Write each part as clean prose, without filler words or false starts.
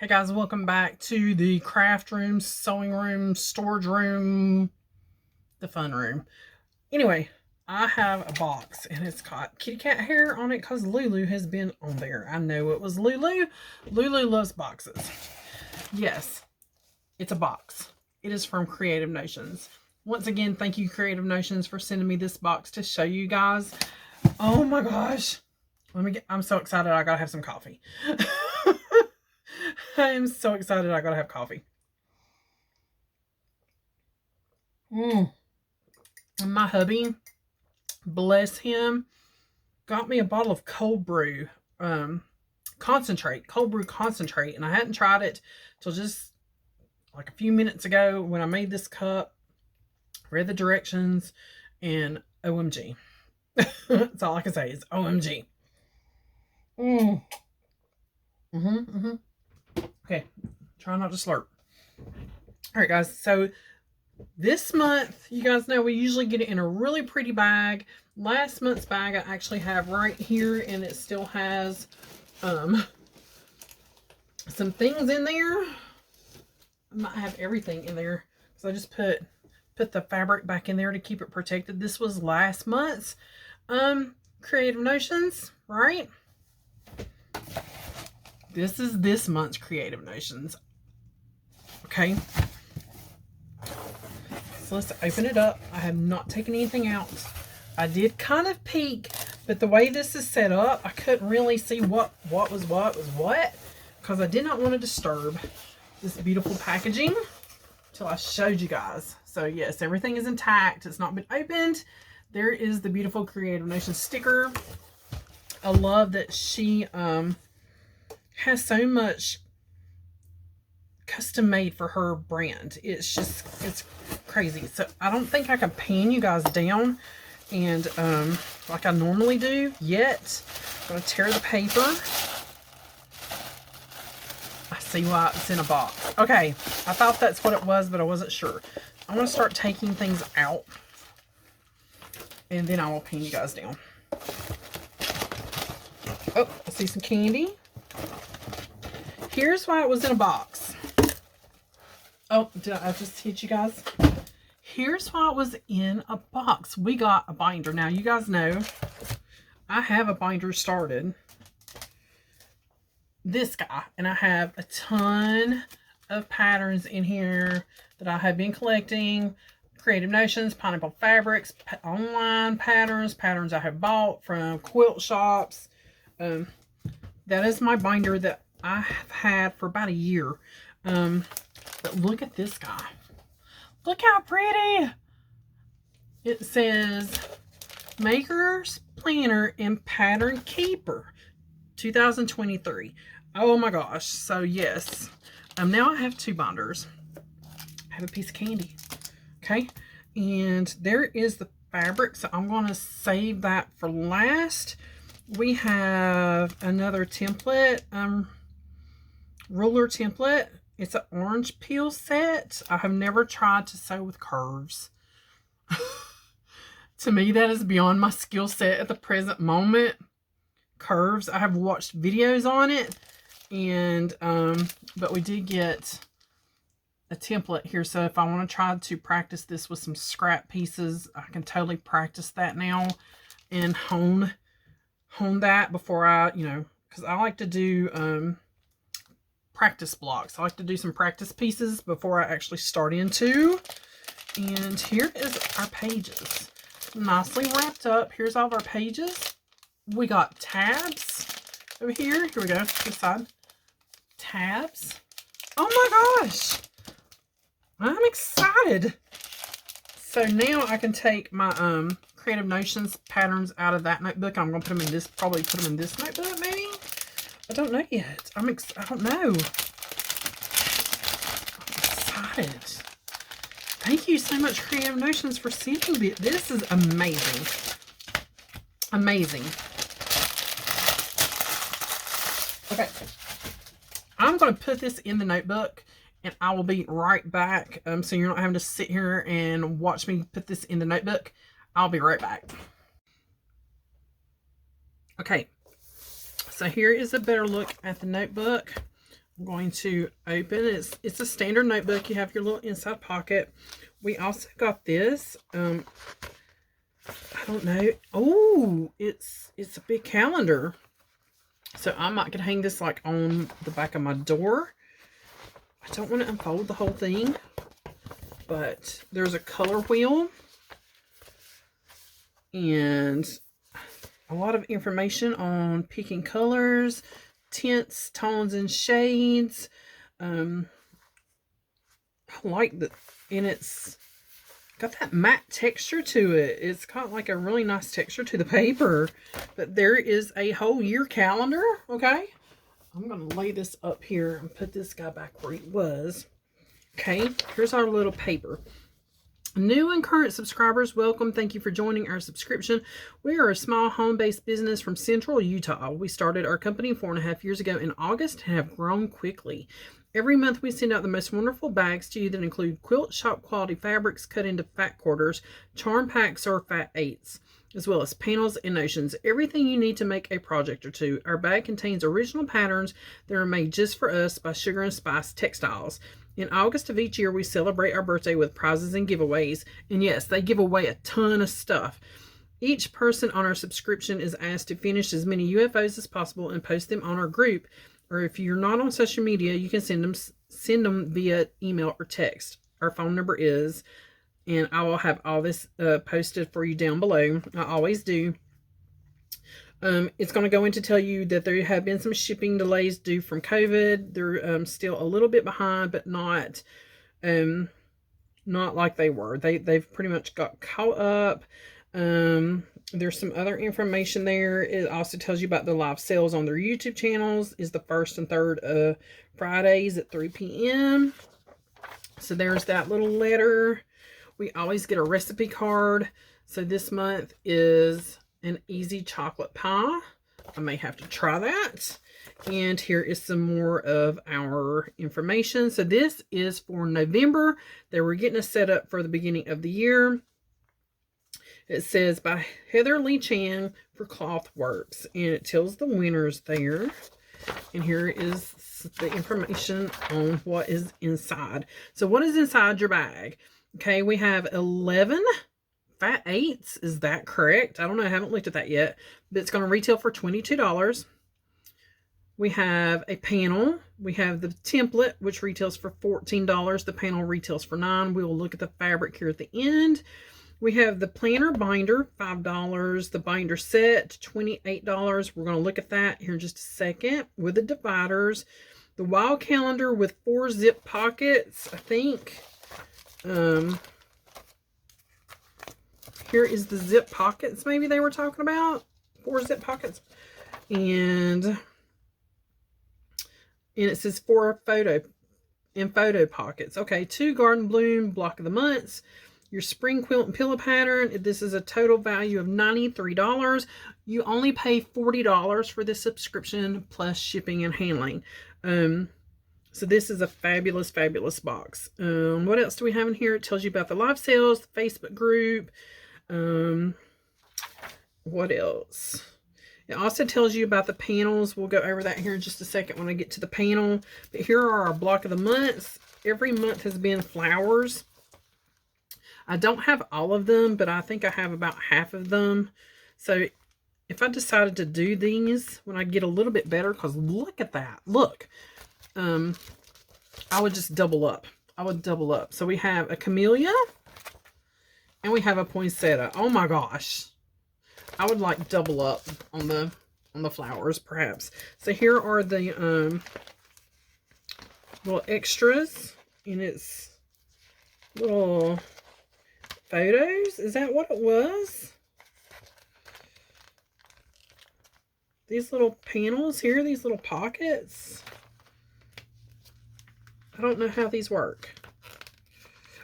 Hey guys, welcome back to the craft room, sewing room, storage room, the fun room. Anyway, I have a box and it's got kitty cat hair on it because Lulu has been on there. I know it was Lulu. Lulu loves boxes. Yes, it's a box. It is from Creative Notions. Once again, thank you Creative Notions for sending me this box to show you guys. Oh my gosh. I'm so excited. I gotta have some coffee. I am so excited. I gotta have coffee. And my hubby, bless him, got me a bottle of cold brew concentrate, and I hadn't tried it till just like a few minutes ago when I made this cup, read the directions, and OMG. That's all I can say is OMG. Okay, try not to slurp. All right, guys, so this month, you guys know we usually get it in a really pretty bag. Last month's bag I actually have right here, and it still has some things in there. I might have everything in there because I just put the fabric back in there to keep it protected. This was last month's Creative Notions, right? This is this month's Creative Notions. Okay. So let's open it up. I have not taken anything out. I did kind of peek, but the way this is set up, I couldn't really see what was what because I did not want to disturb this beautiful packaging until I showed you guys. So yes, everything is intact. It's not been opened. There is the beautiful Creative Notions sticker. I love that she has so much custom made for her brand. It's crazy. So I don't think I can pan you guys down and like I normally do yet. I'm gonna tear the paper. I see why it's in a box. Okay, I thought that's what it was, but I wasn't sure. I'm gonna start taking things out and then I will pan you guys down. Oh, I see some candy. Here's why it was in a box. Oh, did I just hit you guys? Here's why it was in a box. We got a binder. Now, you guys know I have a binder started. This guy. And I have a ton of patterns in here that I have been collecting. Creative Notions, Pineapple Fabrics, online patterns I have bought from quilt shops. That is my binder that I have had for about a year. But look at this guy. Look how pretty. It says Maker's Planner and Pattern Keeper 2023. Oh my gosh. So yes. Now I have two binders. I have a piece of candy. Okay. And there is the fabric. So I'm going to save that for last. We have another template. Ruler template. It's an orange peel set. I have never tried to sew with curves. To me, that is beyond my skill set at the present moment. Curves. I have watched videos on it, and but we did get a template here. So if I want to try to practice this with some scrap pieces, I can totally practice that now and hone that before I, because I like to do practice blocks. I like to do some practice pieces before I actually start into. And here is our pages. Nicely wrapped up. Here's all of our pages. We got tabs over here. Here we go. This side. Tabs. Oh my gosh. I'm excited. So now I can take my Creative Notions patterns out of that notebook. I'm going to put them in this, probably put them in this notebook maybe. I don't know yet. I don't know. I'm excited. Thank you so much, Creative Notions, for sending me. This is amazing. Amazing. Okay. I'm going to put this in the notebook, and I will be right back. So you're not having to sit here and watch me put this in the notebook. I'll be right back. Okay. So here is a better look at the notebook. I'm going to open it. It's a standard notebook. You have your little inside pocket. We also got this. I don't know. Oh, it's a big calendar. So I might could hang this like on the back of my door. I don't want to unfold the whole thing, but there's a color wheel and a lot of information on picking colors, tints, tones, and shades. I like the, and it's got that matte texture to it. It's got like a really nice texture to the paper. But there is a whole year calendar, okay? I'm going to lay this up here and put this guy back where he was. Okay, here's our little paper. New and current subscribers, welcome. Thank you for joining our subscription. We are a small home-based business from Central Utah. We started our company 4.5 years ago in August and have grown quickly. Every month we send out the most wonderful bags to you that include quilt shop quality fabrics cut into fat quarters, charm packs or fat eighths, as well as panels and notions. Everything you need to make a project or two. Our bag contains original patterns that are made just for us by Sugar and Spice Textiles. In August of each year, we celebrate our birthday with prizes and giveaways. And yes, they give away a ton of stuff. Each person on our subscription is asked to finish as many UFOs as possible and post them on our group. Or if you're not on social media, you can send them via email or text. Our phone number is, and I will have all this posted for you down below. I always do. It's going to go in to tell you that there have been some shipping delays due from COVID. They're still a little bit behind, but not like they were. They've pretty much got caught up. There's some other information there. It also tells you about the live sales on their YouTube channels. Is the 1st and 3rd Fridays at 3 p.m. So there's that little letter. We always get a recipe card. So this month is an easy chocolate pie. I may have to try that. And here is some more of our information. So this is for November. They were getting us set up for the beginning of the year. It says by Heather Lee Chan for Cloth Works. And it tells the winners there. And here is the information on what is inside. So what is inside your bag? Okay, we have 11 fat eighths. Is that correct? I don't know. I haven't looked at that yet. But it's going to retail for $22. We have a panel. We have the template, which retails for $14. The panel retails for $9. We will look at the fabric here at the end. We have the planner binder, $5. The binder set, $28. We're going to look at that here in just a second with the dividers. The wild calendar with 4 zip pockets, I think. Here is the zip pockets maybe they were talking about. 4 zip pockets. And it says 4 photo pockets. Okay, 2 garden bloom block of the months. Your spring quilt and pillow pattern. This is a total value of $93. You only pay $40 for this subscription plus shipping and handling. So this is a fabulous, fabulous box. What else do we have in here? It tells you about the live sales, the Facebook group. What else? It also tells you about the panels. We'll go over that here in just a second when I get to the panel. But here are our block of the months. Every month has been flowers. I don't have all of them, but I think I have about half of them. So if I decided to do these when I get a little bit better, because look at that. Look. I would just double up. I would double up. So we have a camellia and we have a poinsettia. Oh my gosh. I would like double up on the flowers perhaps. So here are the little extras, and it's little photos. Is that what it was? These little panels here, these little pockets. I don't know how these work.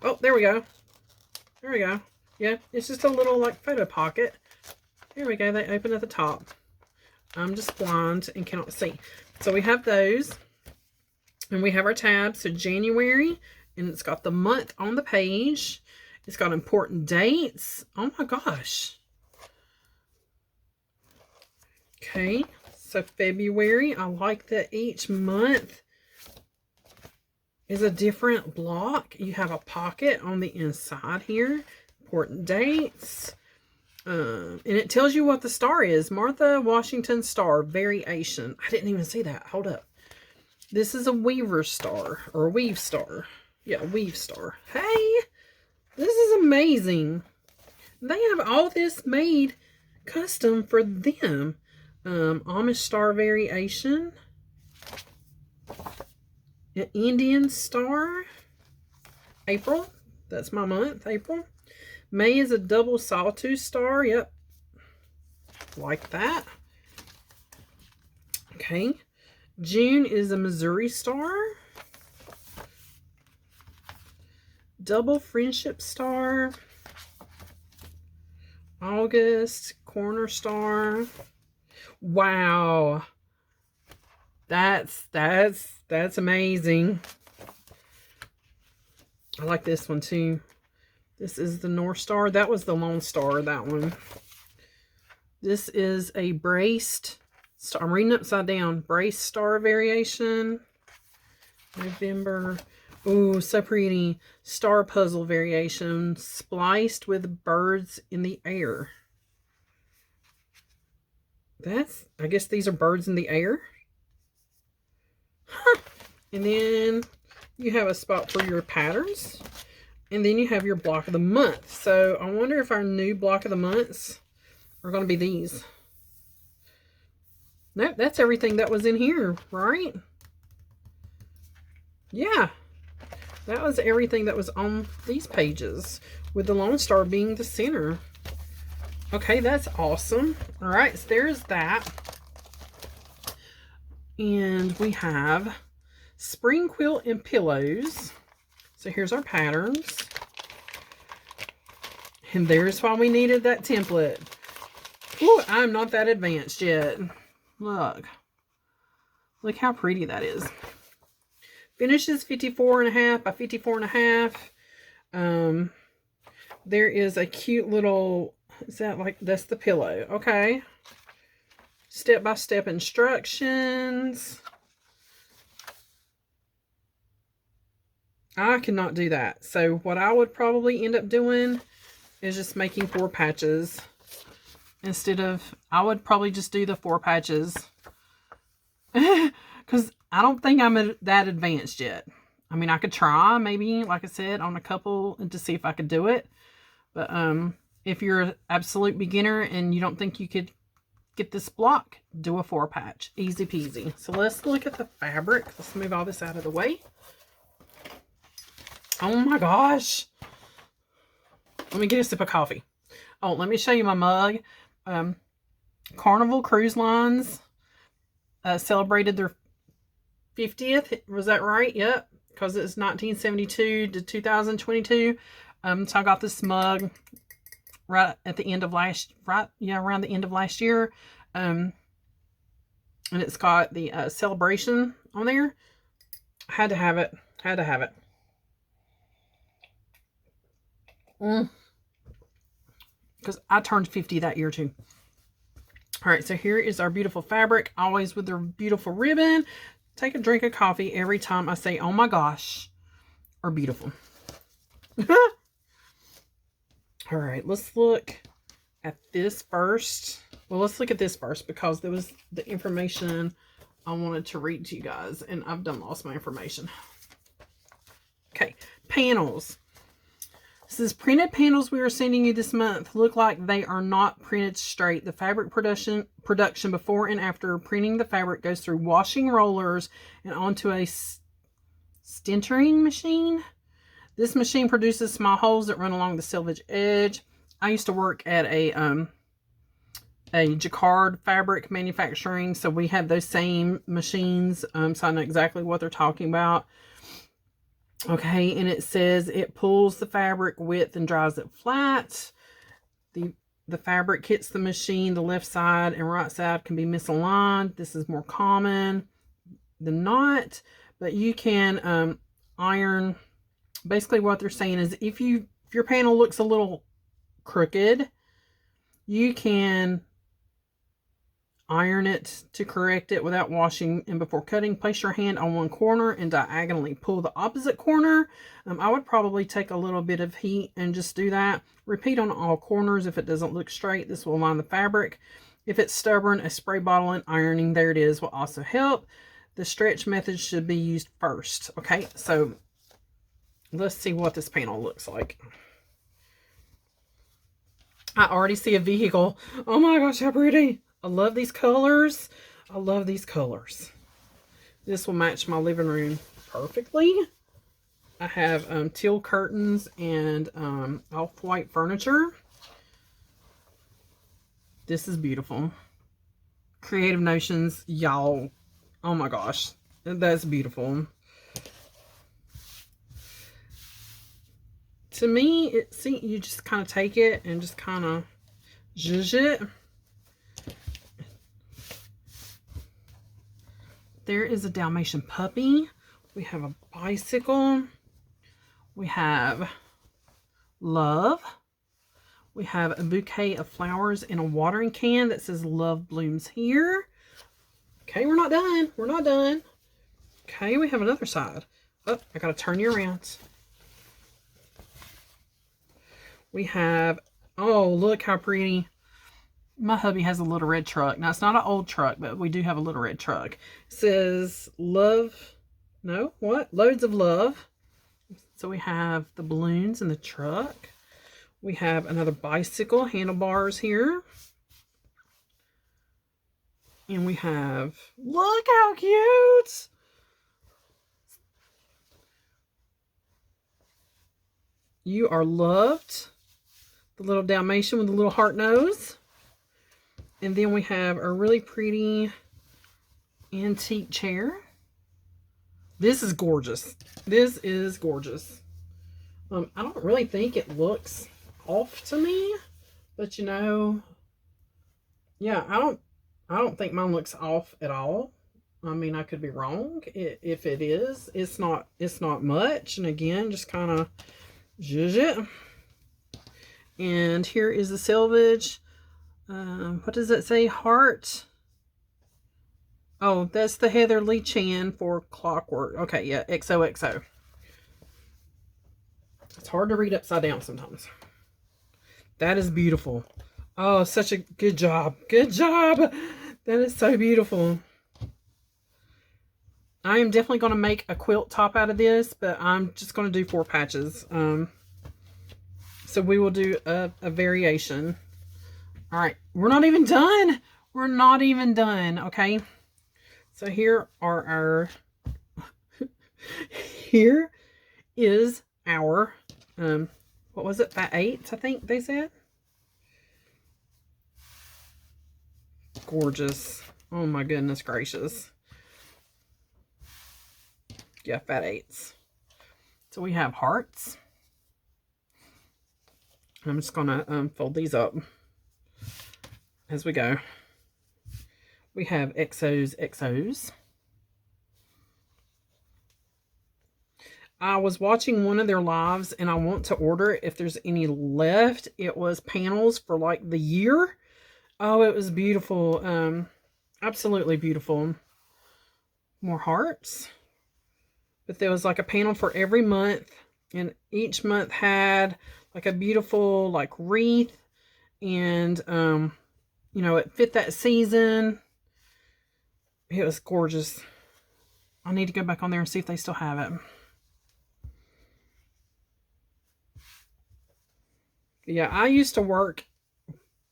Oh, there we go. There we go. Yeah, it's just a little like photo pocket. There we go. They open at the top. I'm just blind and cannot see. So we have those. And we have our tabs. So January. And it's got the month on the page. It's got important dates. Oh my gosh. Okay. So February. I like that each month is a different block. You have a pocket on the inside here. Important dates. And it tells you what the star is. Martha Washington Star Variation. I didn't even see that. Hold up. This is a weaver star. Or a weave star. Yeah, weave star. Hey! This is amazing. They have all this made custom for them. Amish Star Variation. An Indian Star. April. That's my month, April. May is a double sawtooth star. Yep. Like that. Okay. June is a Missouri star. Double friendship star. August, corner star. Wow. That's amazing. I like this one too. This is the North Star. That was the Lone Star, that one. This is a braced star. I'm reading upside down. Braced star variation. November. Ooh, so pretty. Star puzzle variation. Spliced with birds in the air. I guess these are birds in the air. Huh. And then you have a spot for your patterns. And then you have your block of the month. So I wonder if our new block of the months are going to be these. Nope, that's everything that was in here, right? Yeah. That was everything that was on these pages, with the Lone Star being the center. Okay, that's awesome. All right, so there's that. And we have spring quilt and pillows. So here's our patterns. And there's why we needed that template. Ooh, I'm not that advanced yet. Look. Look how pretty that is. Finishes 54.5 by 54.5. There is a cute little, is that like, that's the pillow. Okay. Step-by-step instructions. I cannot do that. So what I would probably end up doing is just making 4 patches. Instead of, I would probably just do the 4 patches. Because I don't think I'm that advanced yet. I mean, I could try maybe, like I said, on a couple to see if I could do it. But if you're an absolute beginner and you don't think you could get this block, do a 4 patch. Easy peasy. So let's look at the fabric. Let's move all this out of the way. Oh my gosh. Let me get a sip of coffee. Oh, let me show you my mug. Carnival Cruise Lines celebrated their 50th. Was that right? Yep. Because it's 1972 to 2022. So I got this mug right at the end of around the end of last year. And it's got the celebration on there. I had to have it. Had to have it. Because I turned 50 that year too. All right, so here is our beautiful fabric, always with their beautiful ribbon. Take a drink of coffee every time I say, oh my gosh, or beautiful. All right, let's look at this first. Well, let's look at this first because there was the information I wanted to read to you guys, and I've done lost my information. Okay, panels. This is printed panels we are sending you this month. Look like they are not printed straight. The fabric production before and after printing the fabric goes through washing rollers and onto a stintering machine. This machine produces small holes that run along the selvage edge. I used to work at a jacquard fabric manufacturing, so we have those same machines, so I know exactly what they're talking about. Okay, and it says it pulls the fabric width and dries it flat. The fabric hits the machine. The left side and right side can be misaligned. This is more common than not, but you can iron. Basically what they're saying is if your panel looks a little crooked, you can Iron it to correct it without washing, and before cutting, place your hand on one corner and diagonally pull the opposite corner. I would probably take a little bit of heat and just do that. Repeat on all corners. If it doesn't look straight, this will align the fabric. If it's stubborn, a spray bottle and ironing, there it is, will also help. The stretch method should be used first. Okay, so let's see what this panel looks like. I already see a vehicle. Oh my gosh, how pretty. I love these colors. I love these colors. This will match my living room perfectly. I have teal curtains and off-white furniture. This is beautiful. Creative Notions, y'all. Oh my gosh, that's beautiful. To me, see, you just kind of take it and just kind of zhuzh it. There is a Dalmatian puppy. We have a bicycle. We have love. We have a bouquet of flowers in a watering can that says love blooms here. Okay, we're not done. We're not done. Okay, we have another side. Oh, I gotta turn you around. We have, oh, look how pretty. My hubby has a little red truck. Now, it's not an old truck, but we do have a little red truck. It says love, no, what? Loads of love. So we have the balloons in the truck. We have another bicycle, handlebars here. And we have, look how cute. You are loved. The little Dalmatian with the little heart nose. And then we have a really pretty antique chair. This is gorgeous. This is gorgeous. I don't really think it looks off to me, but you know, yeah, I don't think mine looks off at all. I mean, I could be wrong. If it is, it's not much. And again, just kind of zhuzh it. And here is the selvage. What does it say? Heart. Oh, that's the Heather Lee Chan for Clockwork. Okay, yeah, XOXO. It's hard to read upside down sometimes. That is beautiful. Oh, such a good job. Good job. That is so beautiful. I am definitely going to make a quilt top out of this, but I'm just going to do 4 patches. So we will do a variation. All right, we're not even done. We're not even done, okay? So here are our, here is our, what was it, Fat 8s, I think they said? Gorgeous. Oh my goodness gracious. Yeah, Fat 8s. So we have hearts. I'm just going to fold these up as we go. We have XOs. I was watching one of their lives and I want to order it if there's any left. It was panels for like the year. Oh, it was beautiful. Absolutely beautiful. More hearts. But there was like a panel for every month. And each month had like a beautiful like wreath. And, you know, it fit that season. It was gorgeous. I need to go back on there and see if they still have it. Yeah, I used to work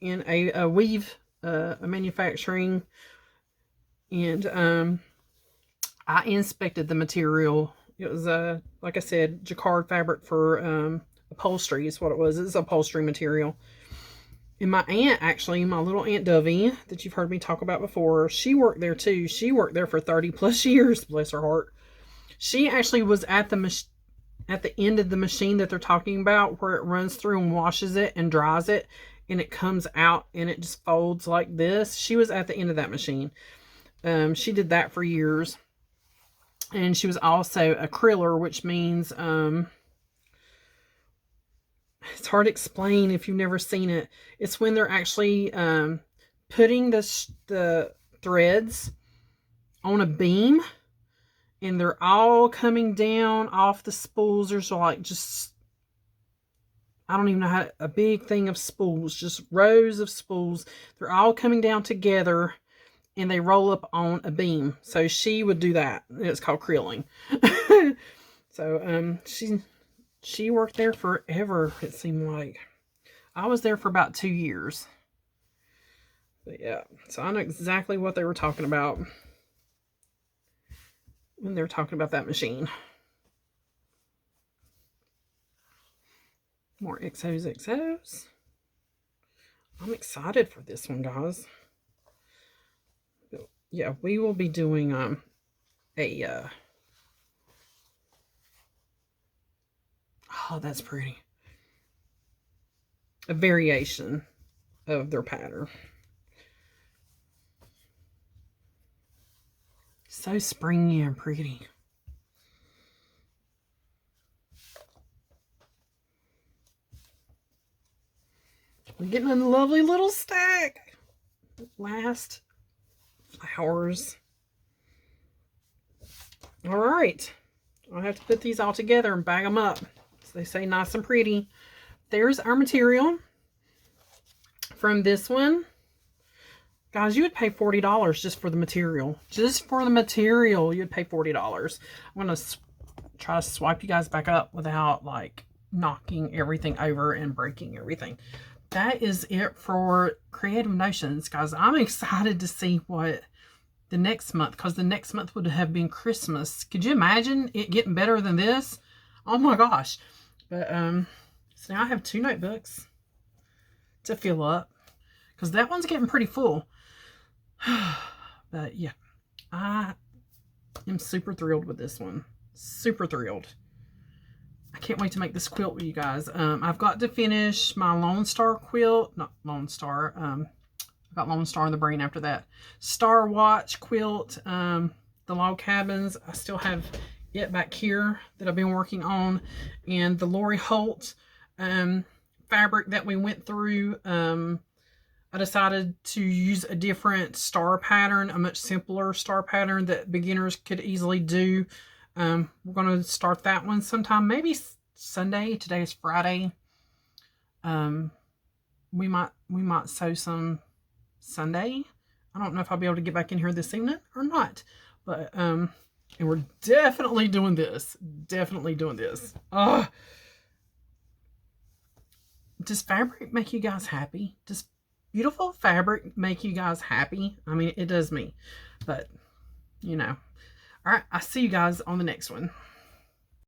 in a weave a manufacturing, and I inspected the material. It was like I said, jacquard fabric for upholstery is what it was. It's upholstery material. And my aunt, actually, my little Aunt Dovey, that you've heard me talk about before, she worked there too. She worked there for 30 plus years, bless her heart. She actually was at the end of the machine that they're talking about, where it runs through and washes it and dries it, and it comes out and it just folds like this. She was at the end of that machine. She did that for years. And she was also a criller, which means, it's hard to explain if you've never seen it. It's when they're actually putting the threads on a beam, and they're all coming down off the spools. There's like just, I don't even know how, a big thing of spools, just rows of spools. They're all coming down together, and they roll up on a beam. So she would do that. It's called creeling. So she worked there forever, it seemed like. I was there for about 2 years. But yeah, so I know exactly what they were talking about when they're talking about that machine. More XOs. I'm excited for this one, guys. But yeah, we will be doing oh, that's pretty. A variation of their pattern. So springy and pretty. We're getting a lovely little stack. Last flowers. All right. I'll have to put these all together and bag them up. So they say nice and pretty. There's our material from this one. Guys, you would pay $40 just for the material. Just for the material, you'd pay $40. I'm going to try to swipe you guys back up without like knocking everything over and breaking everything. That is it for Creative Notions, guys. I'm excited to see what the next month, because the next month would have been Christmas. Could you imagine it getting better than this? Oh my gosh. But so now I have 2 notebooks to fill up, because that one's getting pretty full. But yeah, I am super thrilled with this one. Super thrilled. I can't wait to make this quilt with you guys. I've got to finish my Lone Star quilt. Not Lone Star. I've got Lone Star in the brain after that. Star Watch quilt. The log cabins. I still have it back here that I've been working on. And the Lori Holt fabric that we went through. I decided to use a different star pattern, a much simpler star pattern that beginners could easily do. We're going to start that one sometime, maybe Sunday. Today is Friday. We might sew some Sunday. I don't know if I'll be able to get back in here this evening or not, but and we're definitely doing this. Definitely doing this. Does fabric make you guys happy? Does beautiful fabric make you guys happy? I mean, it does me. But, you know. All right, I'll see you guys on the next one.